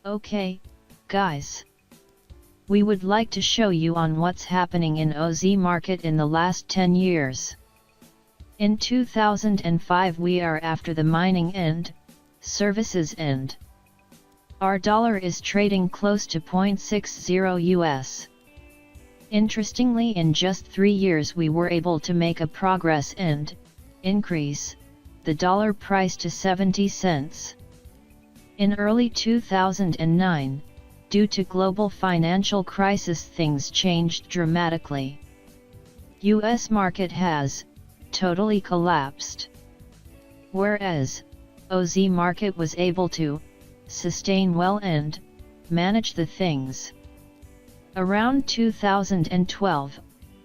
Okay, guys. We would like to show you on what's happening in OZ market in the last 10 years. In 2005 we are after the mining end, services end. Our dollar is trading close to 0.60 US. Interestingly, in just 3 years we were able to make a progress and increase the dollar price to 70 cents. In early 2009, due to global financial crisis, things changed dramatically. US market has totally collapsed. Whereas OZ market was able to sustain well and manage the things. Around 2012,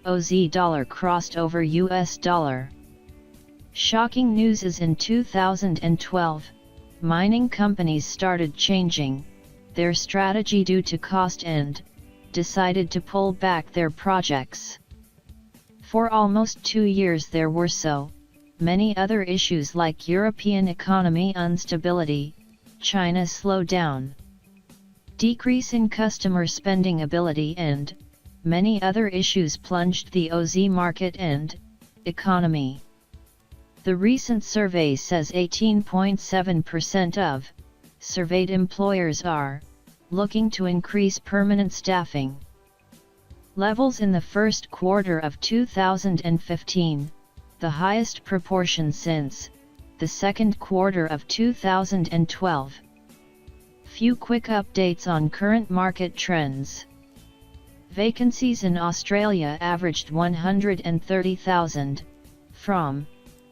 OZ dollar crossed over US dollar. Shocking news is in 2012, mining companies started changing their strategy due to cost and decided to pull back their projects. For almost 2 years there were so many other issues like European economy instability, China slowdown, decrease in customer spending ability and many other issues plunged the OZ market and economy. The recent survey says 18.7% of surveyed employers are looking to increase permanent staffing levels in the first quarter of 2015, the highest proportion since the second quarter of 2012. Few quick updates on current market trends. Vacancies in Australia averaged 130,000 from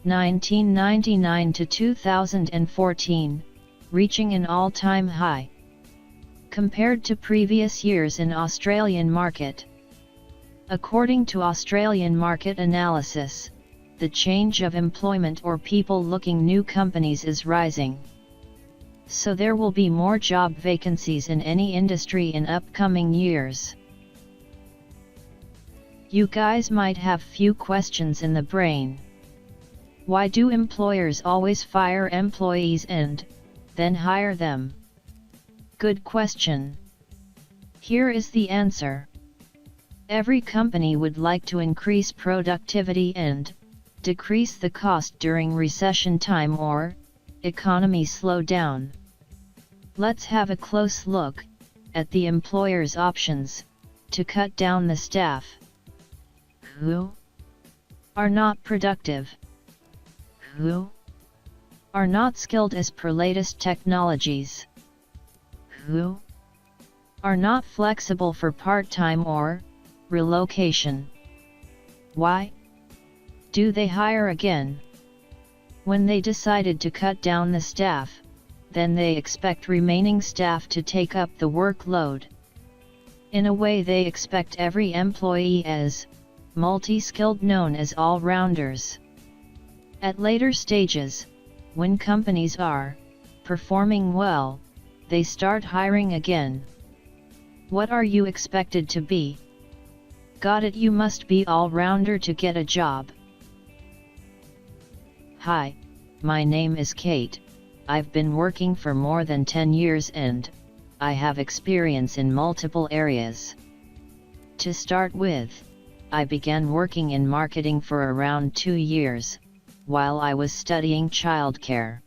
1999 to 2014, reaching an all-time high. Compared to previous years in Australian market. According to Australian market analysis, the change of employment or people looking new companies is rising. So there will be more job vacancies in any industry in upcoming years. You guys might have few questions in the brain. Why do employers always fire employees and then hire them? Good question. Here is the answer. Every company would like to increase productivity and decrease the cost during recession time or economy slowdown. Let's have a close look at the employer's options to cut down the staff. Who are not productive? Who are not skilled as per latest technologies? Who are not flexible for part-time or relocation? Why do they hire again? When they decided to cut down the staff, then they expect remaining staff to take up the workload. In a way they expect every employee as multi-skilled, known as all-rounders. At later stages, when companies are performing well, they start hiring again. What are you expected to be? Got it, you must be all-rounder to get a job. Hi, my name is Kate. I've been working for more than 10 years and I have experience in multiple areas. To start with, I began working in marketing for around 2 years, while I was studying childcare.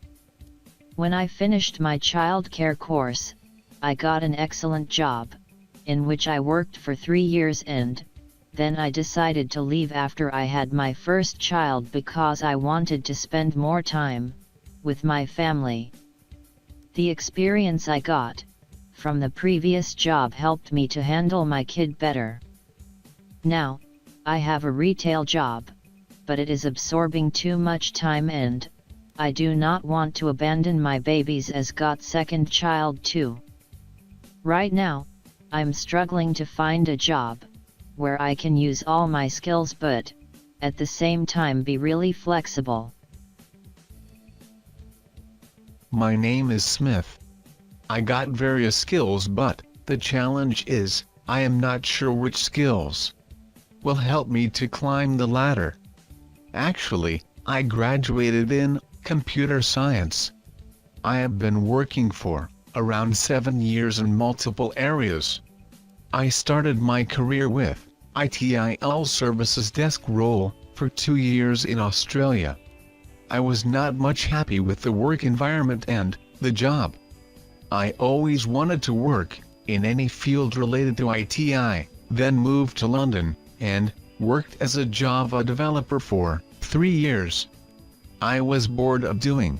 When I finished my childcare course, I got an excellent job, in which I worked for 3 years and then I decided to leave after I had my first child because I wanted to spend more time with my family. The experience I got from the previous job helped me to handle my kid better. Now, I have a retail job, but it is absorbing too much time and I do not want to abandon my babies as got second child too. Right now, I'm struggling to find a job where I can use all my skills but at the same time be really flexible. My name is Smith. I got various skills, but the challenge is, I am not sure which skills will help me to climb the ladder. Actually, I graduated in computer science. I have been working for around 7 years in multiple areas. I started my career with ITIL Services Desk role for 2 years in Australia. I was not much happy with the work environment and the job. I always wanted to work in any field related to ITI, then moved to London and worked as a Java developer for 3 years. I was bored of doing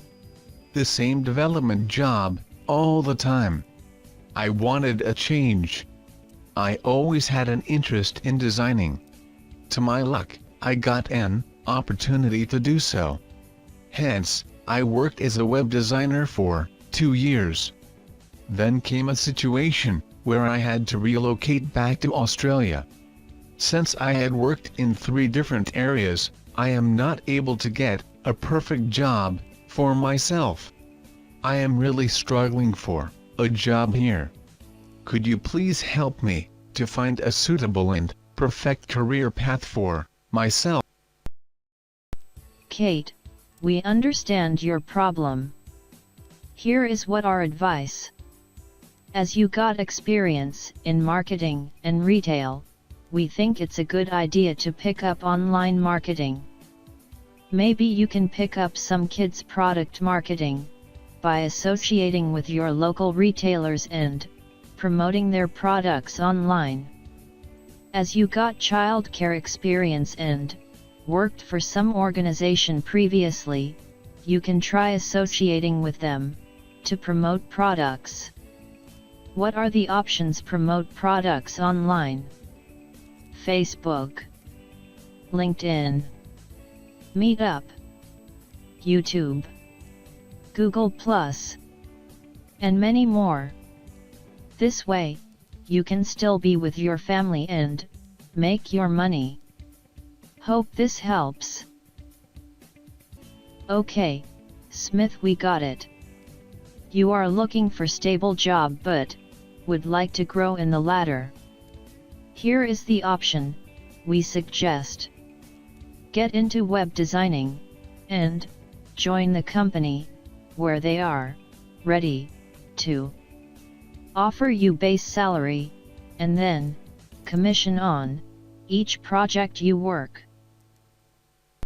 the same development job all the time. I wanted a change. I always had an interest in designing. To my luck, I got an opportunity to do so. Hence, I worked as a web designer for 2 years. Then came a situation where I had to relocate back to Australia. Since I had worked in 3 different areas, I am not able to get a perfect job for myself. I am really struggling for a job here. Could you please help me to find a suitable and perfect career path for myself? Kate, we understand your problem. Here is what our advice. As you got experience in marketing and retail, we think it's a good idea to pick up online marketing. Maybe you can pick up some kids' product marketing by associating with your local retailers and promoting their products online. As you got childcare experience and worked for some organization previously, you can try associating with them to promote products. What are the options promote products online? Facebook, LinkedIn, Meetup, YouTube, Google+, and many more. This way, you can still be with your family and make your money. Hope this helps. Okay, Smith, we got it. You are looking for stable job but would like to grow in the ladder. Here is the option we suggest. Get into web designing and join the company where they are ready to offer you base salary and then commission on each project you work.